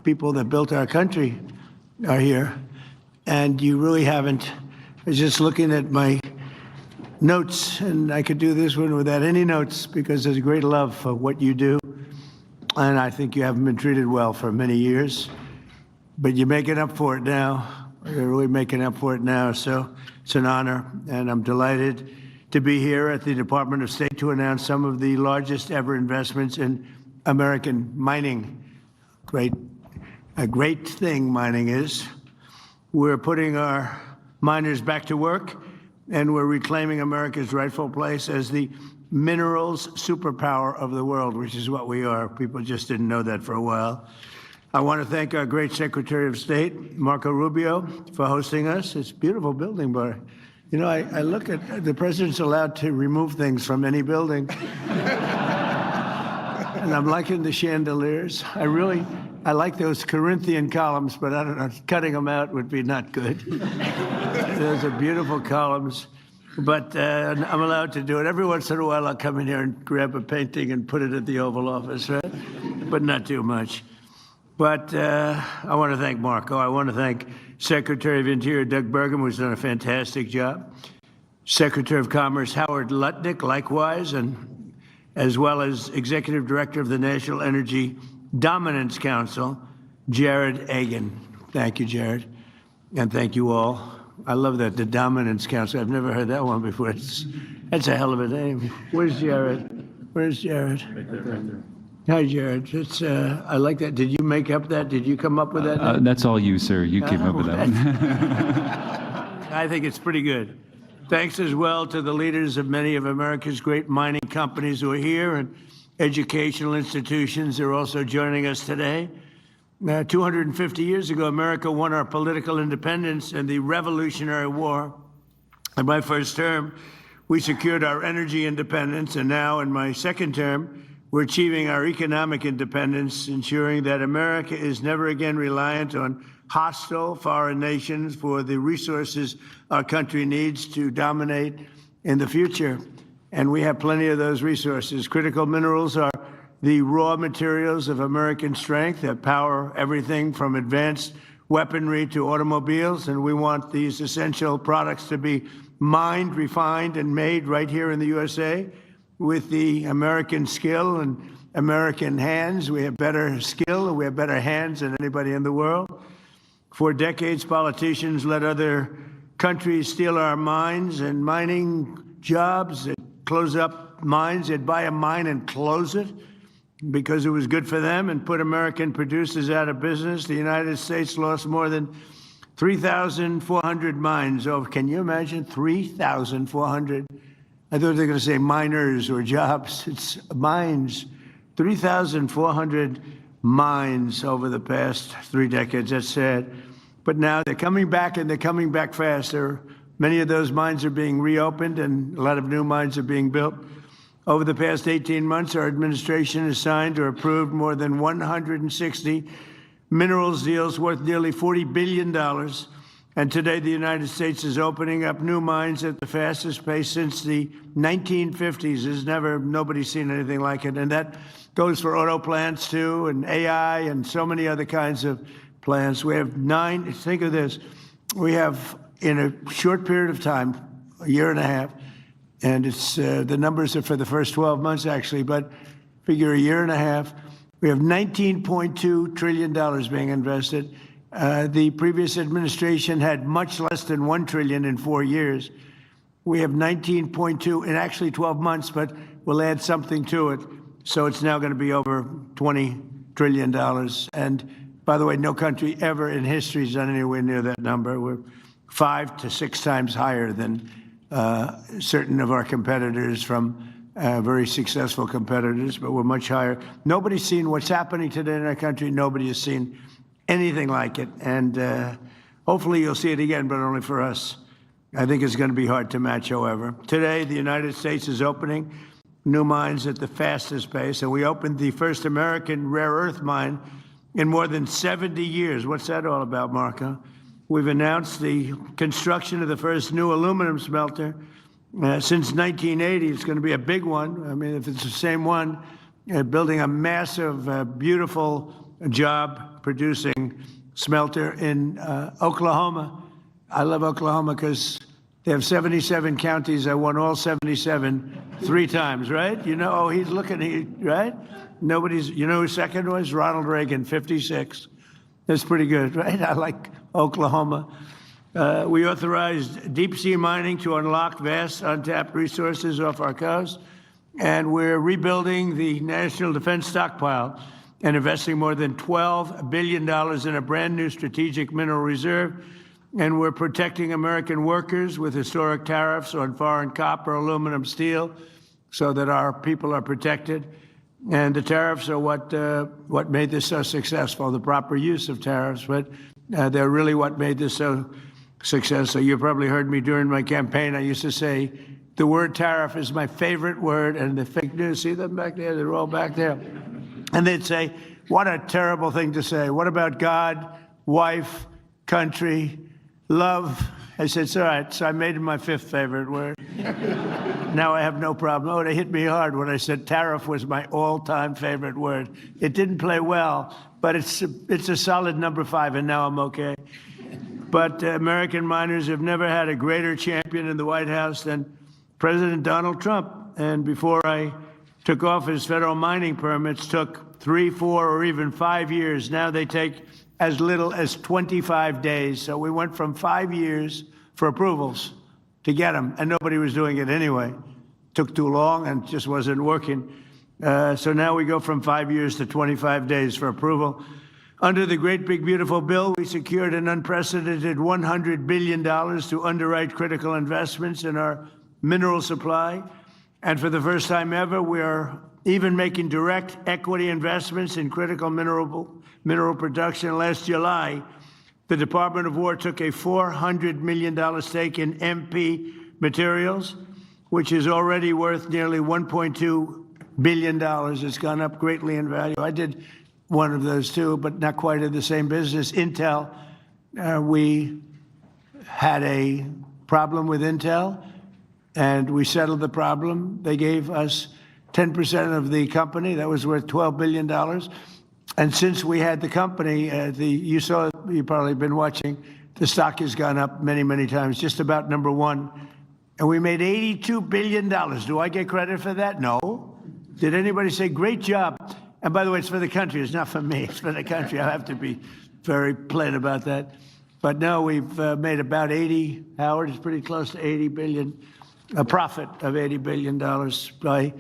people that built our country are here. And you really haven't. I was just looking at my notes, and I could do this one without any notes because there's a great love for what you do. And I think you haven't been treated well for many years, but you're making up for it now. You're really making up for it now. So it's an honor, and I'm delighted to be here at the Department of State to announce some of the largest ever investments in American mining. A great thing mining is. We're putting our miners back to work, and we're reclaiming America's rightful place as the minerals superpower of the world, which is what we are. People just didn't know that for a while. I want to thank our great Secretary of State, Marco Rubio, for hosting us. It's a beautiful building, but you know, I look at the president's allowed to remove things from any building. And I'm liking the chandeliers. I like those Corinthian columns, but I don't know, cutting them out would be not good. Those are beautiful columns, but I'm allowed to do it. Every once in a while, I'll come in here and grab a painting and put it at the Oval Office, right? But not too much. But I want to thank Marco. I want to thank Secretary of Interior Doug Burgum, who's done a fantastic job. Secretary of Commerce Howard Lutnick, likewise, and as well as Executive Director of the National Energy Dominance Council, Jared Agan. Thank you, Jared. And thank you all. I love that, the Dominance Council. I've never heard that one before. That's a hell of a name. Where's Jared? Where's Jared? Right there. Hi, Jared. I like that. Did you make up that? Did you come up with that? That's all you, sir. You came up with that one. I think it's pretty good. Thanks as well to the leaders of many of America's great mining companies who are here and educational institutions are also joining us today. 250 years ago, America won our political independence in the Revolutionary War. In my first term, we secured our energy independence, and now in my second term, we're achieving our economic independence, ensuring that America is never again reliant on hostile foreign nations for the resources our country needs to dominate in the future. And we have plenty of those resources. Critical minerals are the raw materials of American strength that power everything from advanced weaponry to automobiles. And we want these essential products to be mined, refined, and made right here in the USA. With the American skill and American hands, we have better skill and we have better hands than anybody in the world. For decades, politicians let other countries steal our mines and mining jobs. They'd close up mines. They'd buy a mine and close it because it was good for them and put American producers out of business. The United States lost more than 3,400 mines. Oh, can you imagine? 3,400. I thought they were going to say miners or jobs. It's mines. 3,400 mines over the past 3 decades. That's sad. But now they're coming back, and they're coming back faster. Many of those mines are being reopened, and a lot of new mines are being built. Over the past 18 months, our administration has signed or approved more than 160 minerals deals worth nearly $40 billion. And today, the United States is opening up new mines at the fastest pace since the 1950s. Nobody's seen anything like it. And that goes for auto plants, too, and AI, and so many other kinds of plants. We have 9, think of this, we have, in a short period of time, a year and a half, and it's the numbers are for the first 12 months, actually, but figure a year and a half, we have $19.2 trillion being invested. The previous administration had much less than $1 trillion in 4 years. We have 19.2 in actually 12 months, but we'll add something to it. So it's now going to be over $20 trillion. And by the way, no country ever in history has done anywhere near that number. We're 5 to 6 times higher than certain of our competitors from very successful competitors, but we're much higher. Nobody's seen what's happening today in our country. Nobody has seen anything like it. And hopefully you'll see it again, but only for us. I think it's going to be hard to match, however. Today, the United States is opening new mines at the fastest pace, and we opened the first American rare earth mine in more than 70 years. What's that all about, Marco? We've announced the construction of the first new aluminum smelter since 1980. It's going to be a big one. I mean, if it's the same one, building a massive, beautiful job producing smelter in Oklahoma. I love Oklahoma because they have 77 counties. I won all 77 3 times, right? You know, oh, he's looking, right? Nobody's, you know who second was? Ronald Reagan, 56. That's pretty good, right? I like Oklahoma. We authorized deep-sea mining to unlock vast untapped resources off our coast, and we're rebuilding the national defense stockpile and investing more than $12 billion in a brand-new strategic mineral reserve, and we're protecting American workers with historic tariffs on foreign copper, aluminum, steel, so that our people are protected. And the tariffs are what made this so successful, the proper use of tariffs, but they're really what made this so successful. You probably heard me during my campaign. I used to say, the word tariff is my favorite word, and the fake news, see them back there? They're all back there. And they'd say, what a terrible thing to say. What about God, wife, country, love? I said, it's all right. So I made it my 5th favorite word. Now I have no problem. Oh, they hit me hard when I said tariff was my all-time favorite word. It didn't play well, but it's a solid number 5, and now I'm okay. But American miners have never had a greater champion in the White House than President Donald Trump. And before I took office, federal mining permits took 3, 4, or even 5 years. Now they take as little as 25 days. So we went from 5 years for approvals to get them, and nobody was doing it anyway. Took too long and just wasn't working. So now we go from 5 years to 25 days for approval. Under the Great Big Beautiful Bill, we secured an unprecedented $100 billion to underwrite critical investments in our mineral supply. And for the first time ever, we are even making direct equity investments in critical mineral production. Last July, the Department of War took a $400 million stake in MP Materials, which is already worth nearly $1.2 billion. It's gone up greatly in value. I did one of those too, but not quite in the same business. Intel, we had a problem with Intel, and we settled the problem. They gave us 10% of the company. That was worth $12 billion. And since we had the company, you've probably been watching, the stock has gone up many, many times, just about number 1. And we made $82 billion. Do I get credit for that? No. Did anybody say, great job? And by the way, it's for the country. It's not for me. It's for the country. I have to be very plain about that. But no, we've made about 80, Howard, it's pretty close to 80 billion, a profit of $80 billion by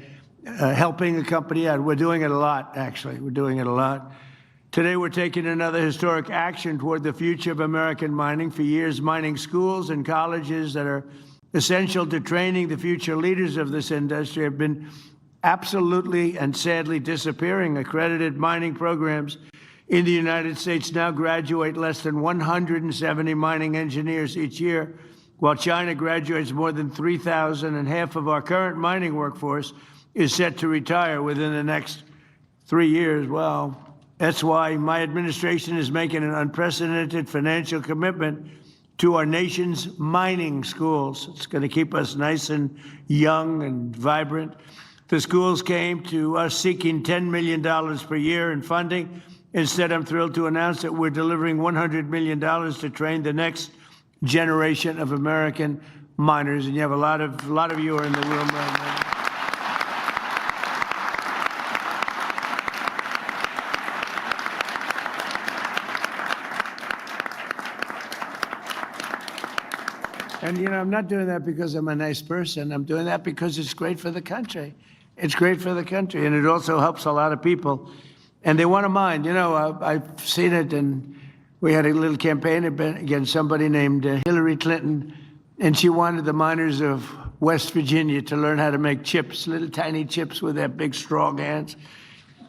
helping a company out. We're doing it a lot, actually. We're doing it a lot. Today, we're taking another historic action toward the future of American mining. For years, mining schools and colleges that are essential to training the future leaders of this industry have been absolutely and sadly disappearing. Accredited mining programs in the United States now graduate less than 170 mining engineers each year, while China graduates more than 3,000, and half of our current mining workforce is set to retire within the next 3 years. Well, that's why my administration is making an unprecedented financial commitment to our nation's mining schools. It's going to keep us nice and young and vibrant. The schools came to us seeking $10 million per year in funding. Instead, I'm thrilled to announce that we're delivering $100 million to train the next generation of American miners. And you have a lot of you are in the room right now. And, you know, I'm not doing that because I'm a nice person. I'm doing that because it's great for the country. It's great for the country, and it also helps a lot of people. And they want to mine. You know, I've seen it, and we had a little campaign against somebody named Hillary Clinton, and she wanted the miners of West Virginia to learn how to make chips, little tiny chips with their big, strong hands.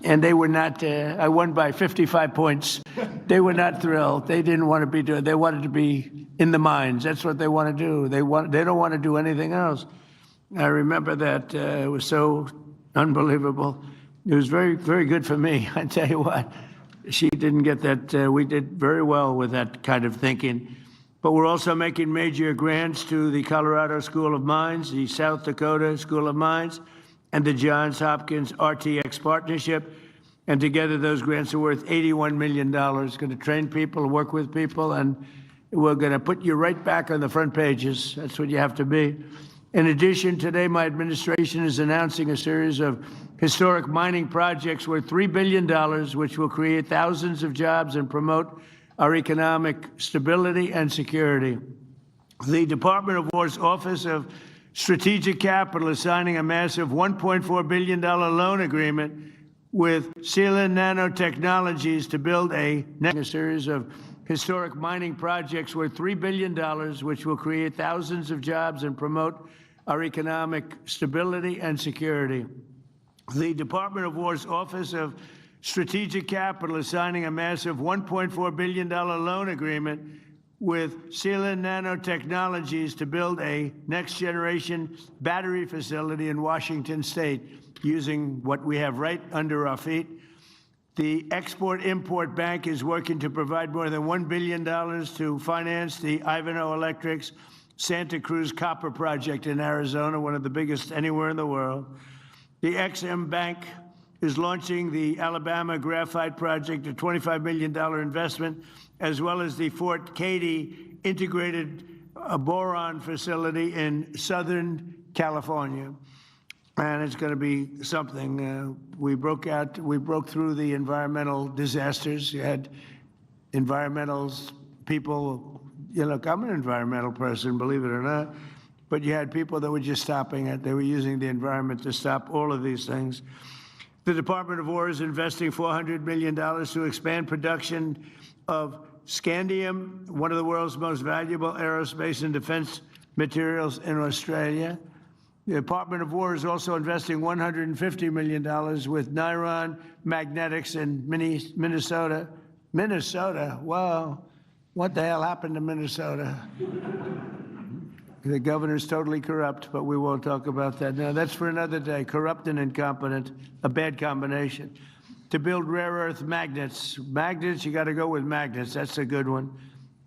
And they were not, I won by 55 points. They were not thrilled. They didn't want to be doing, they wanted to be in the mines. That's what they want to do. They don't want to do anything else. I remember that. It was so unbelievable. It was very, very good for me. I tell you what, she didn't get that. We did very well with that kind of thinking. But we're also making major grants to the Colorado School of Mines, the South Dakota School of Mines, and the Johns Hopkins RTX Partnership. And together, those grants are worth $81 million. Going to train people, work with people, and we're going to put you right back on the front pages. That's what you have to be. In addition, today, my administration is announcing a series of historic mining projects worth $3 billion, which will create thousands of jobs and promote our economic stability and security. The Department of War's Office of Strategic Capital is signing a massive $1.4 billion loan agreement with Sealand Nanotechnologies to build a series of historic mining projects worth $3 billion, which will create thousands of jobs and promote our economic stability and security. The Department of War's Office of Strategic Capital is signing a massive $1.4 billion loan agreement with Sealand Nanotechnologies to build a next-generation battery facility in Washington State using what we have right under our feet. The Export-Import Bank is working to provide more than $1 billion to finance the Ivanhoe Electric's Santa Cruz Copper Project in Arizona, one of the biggest anywhere in the world. The Ex-Im Bank is launching the Alabama Graphite Project, a $25 million investment, as well as the Fort Cady Integrated Boron Facility in Southern California. And it's going to be something. We broke through the environmental disasters. You had environmental people, look, I'm an environmental person, believe it or not, but you had people that were just stopping it. They were using the environment to stop all of these things. The Department of War is investing $400 million to expand production of scandium, one of the world's most valuable aerospace and defense materials, in Australia. The Department of War is also investing $150 million with Niron Magnetics in Minnesota. Minnesota? Wow. What the hell happened to Minnesota? The governor's totally corrupt, but we won't talk about that now. That's for another day. Corrupt and incompetent, a bad combination. To build rare earth magnets. Magnets, you got to go with magnets. That's a good one.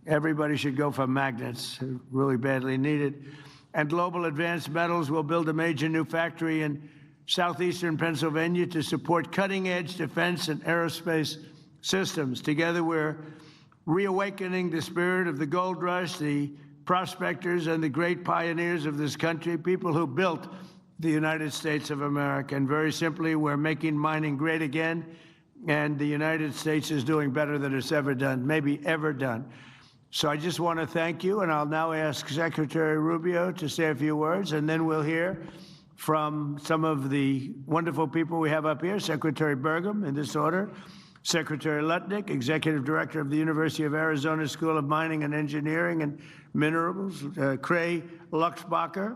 Everybody should go for magnets. Really badly needed. And Global Advanced Metals will build a major new factory in southeastern Pennsylvania to support cutting-edge defense and aerospace systems. Together, we're reawakening the spirit of the gold rush, the prospectors and the great pioneers of this country, people who built the United States of America. And very simply, we're making mining great again, and the United States is doing better than it's ever done, maybe ever done. So I just want to thank you, and I'll now ask Secretary Rubio to say a few words, and then we'll hear from some of the wonderful people we have up here. Secretary Burgum, in this order. Secretary Lutnick, Executive Director of the University of Arizona School of Mining and Engineering and Minerals. Cray Luxbacher,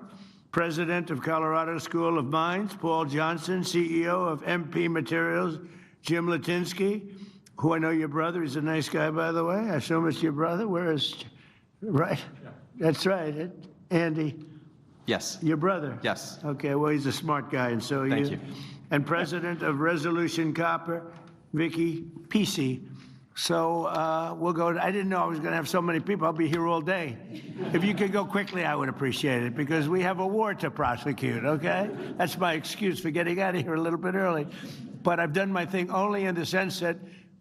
President of Colorado School of Mines. Paul Johnson, CEO of MP Materials. Jim Litinsky, who I know your brother. He's a nice guy, by the way. I assume it's your brother. Where is, right? Yeah. That's right. Andy. Yes. Your brother? Yes. Okay, well, he's a smart guy, and so Thank you. And President of Resolution Copper, Vicky Pesce. So we'll go. I didn't know I was going to have so many people. I'll be here all day. If you could go quickly, I would appreciate it, because we have a war to prosecute, okay? That's my excuse for getting out of here a little bit early. But I've done my thing only in the sense that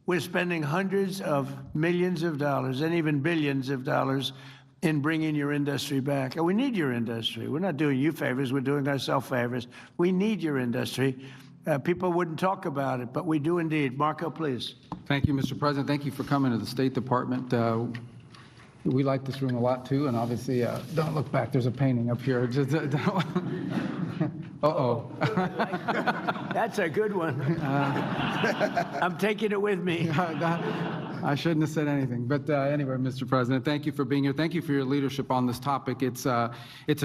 we're spending hundreds of millions of dollars and even billions of dollars in bringing your industry back. And we need your industry. We're not doing you favors. We're doing ourselves favors. We need your industry. People wouldn't talk about it, but we do indeed. Marco, please. Thank you, Mr. President. Thank you for coming to the State Department. We like this room a lot, too, and obviously, don't look back. There's a painting up here. Just, uh-oh. That's a good one. I'm taking it with me. I shouldn't have said anything. But anyway, Mr. President, thank you for being here. Thank you for your leadership on this topic. It's a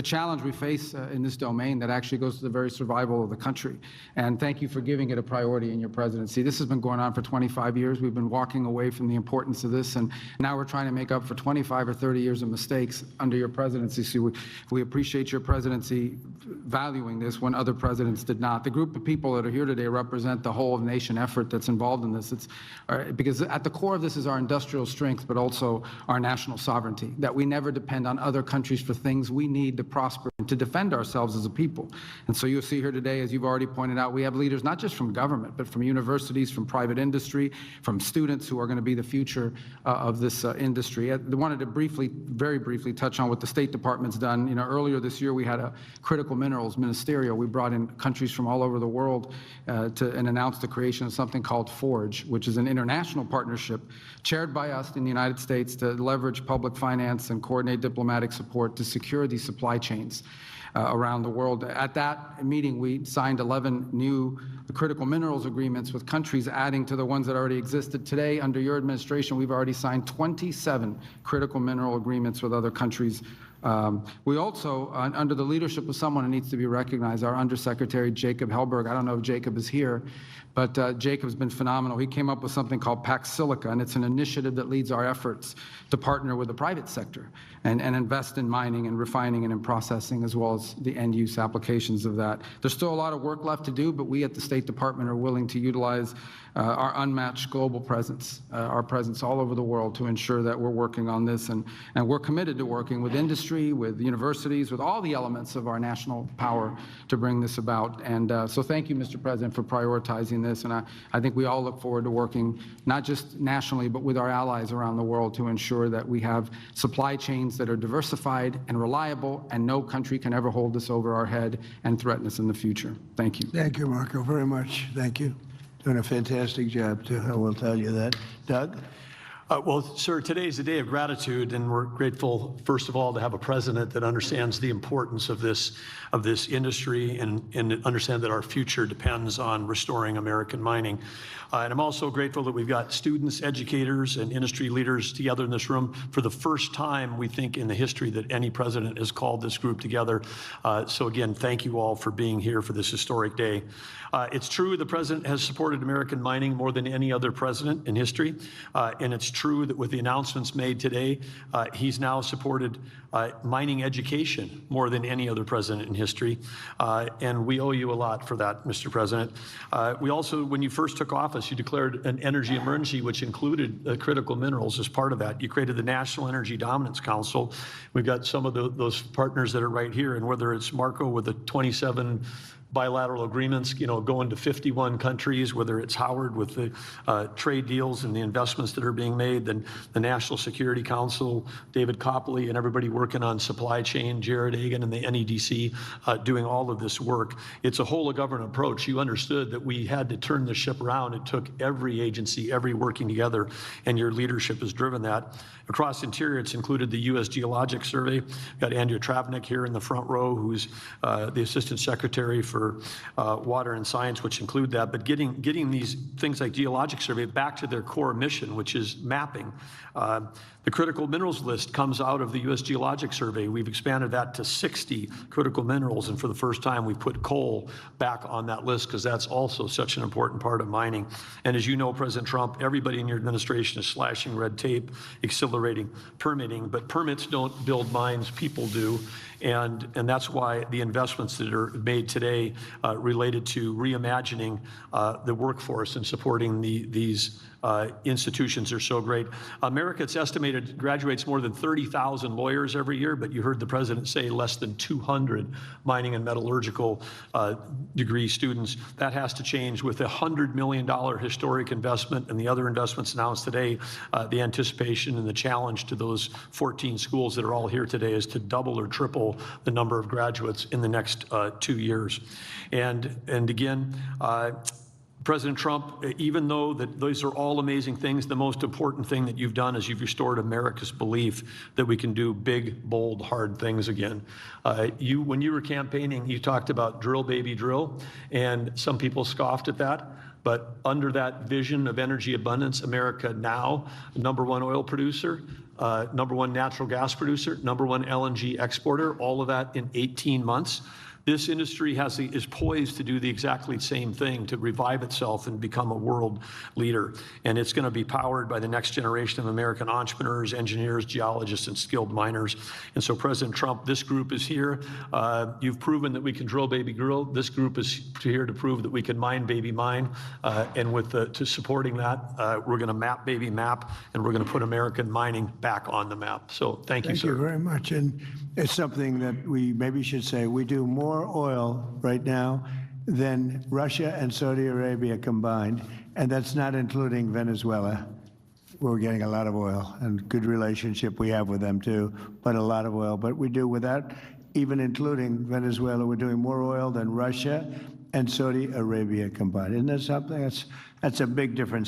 challenge we face in this domain that actually goes to the very survival of the country. And thank you for giving it a priority in your presidency. This has been going on for 25 years. We've been walking away from the importance of this, and now we're trying to make up for 25 or 30 years of mistakes under your presidency. So we appreciate your presidency valuing this when other presidents did not. The group of people that are here today represent the whole nation effort that's involved in this. Because at the core of this is our industrial strength, but also our national sovereignty, that we never depend on other countries for things we need to prosper and to defend ourselves as a people. And so you'll see here today, as you've already pointed out, we have leaders not just from government, but from universities, from private industry, from students who are going to be the future of this industry. I wanted to very briefly touch on what the State Department's done. Earlier this year, we had a critical minerals ministerial. We brought in countries from all over the world and announced the creation of something called FORGE, which is an international partnership chaired by us in the United States to leverage public finance and coordinate diplomatic support to secure these supply chains around the world. At that meeting, we signed 11 new critical minerals agreements with countries adding to the ones that already existed. Today, under your administration, we've already signed 27 critical mineral agreements with other countries. We also, under the leadership of someone who needs to be recognized, our Undersecretary Jacob Hellberg. I don't know if Jacob is here, but Jacob's been phenomenal. He came up with something called Pax Silica, and it's an initiative that leads our efforts to partner with the private sector and invest in mining and refining and in processing, as well as the end-use applications of that. There's still a lot of work left to do, but we at the State Department are willing to utilize our unmatched global presence, our presence all over the world to ensure that we're working on this, and we're committed to working with industry, with universities, with all the elements of our national power to bring this about. And so thank you, Mr. President, for prioritizing this, and I think we all look forward to working not just nationally, but with our allies around the world to ensure that we have supply chains that are diversified and reliable, and no country can ever hold this over our head and threaten us in the future. Thank you. Thank you, Marco, very much. Thank you. Doing a fantastic job, too. I will tell you that. Doug? Well, sir, today is a day of gratitude, and we're grateful, first of all, to have a president that understands the importance of this industry and understand that our future depends on restoring American mining. And I'm also grateful that we've got students, educators, and industry leaders together in this room for the first time, we think, in the history that any president has called this group together. So again, thank you all for being here for this historic day. It's true the president has supported American mining more than any other president in history, and it's true that with the announcements made today, he's now supported mining education more than any other president in history, and we owe you a lot for that, Mr. President. We also, when you first took office, you declared an energy emergency, which included critical minerals as part of that. You created the National Energy Dominance Council. We've got some of those partners that are right here, and whether it's Marco with the 27 bilateral agreements, going to 51 countries, whether it's Howard with the trade deals and the investments that are being made, then the National Security Council, David Copley, and everybody working on supply chain, Jared Agan and the NEDC doing all of this work. It's a whole of government approach. You understood that we had to turn the ship around. It took every agency, every working together, and your leadership has driven that. Across Interior, it's included the U.S. Geologic Survey. We've got Andrea Travnik here in the front row, who's the Assistant Secretary for Water and Science, which include that, but getting these things like Geologic Survey back to their core mission, which is mapping. The critical minerals list comes out of the U.S. Geologic Survey. We've expanded that to 60 critical minerals, and for the first time, we've put coal back on that list because that's also such an important part of mining. And as you know, President Trump, everybody in your administration is slashing red tape, accelerating permitting, but permits don't build mines, people do. And that's why the investments that are made today related to reimagining the workforce and supporting these institutions are so great. America, it's estimated, graduates more than 30,000 lawyers every year, but you heard the president say less than 200 mining and metallurgical degree students. That has to change with a $100 million historic investment and the other investments announced today. The anticipation and the challenge to those 14 schools that are all here today is to double or triple the number of graduates in the next 2 years. And again, President Trump, even though that those are all amazing things, the most important thing that you've done is you've restored America's belief that we can do big, bold, hard things again. When you were campaigning, you talked about drill, baby, drill, and some people scoffed at that. But under that vision of energy abundance, America now, #1 oil producer, #1 natural gas producer, #1 LNG exporter, all of that in 18 months. This industry is poised to do the exactly same thing, to revive itself and become a world leader. And it's going to be powered by the next generation of American entrepreneurs, engineers, geologists, and skilled miners. And so, President Trump, this group is here. You've proven that we can drill, baby, drill. This group is here to prove that we can mine, baby, mine. And to supporting that, we're going to map, baby, map, and we're going to put American mining back on the map. So thank you, Thank sir. you very much. And it's something that we maybe should say. We do more oil right now than Russia and Saudi Arabia combined, and that's not including Venezuela. We're getting a lot of oil, and good relationship we have with them too, but a lot of oil. But we do, without even including Venezuela, we're doing more oil than Russia and Saudi Arabia combined. Isn't that something? That's a big difference.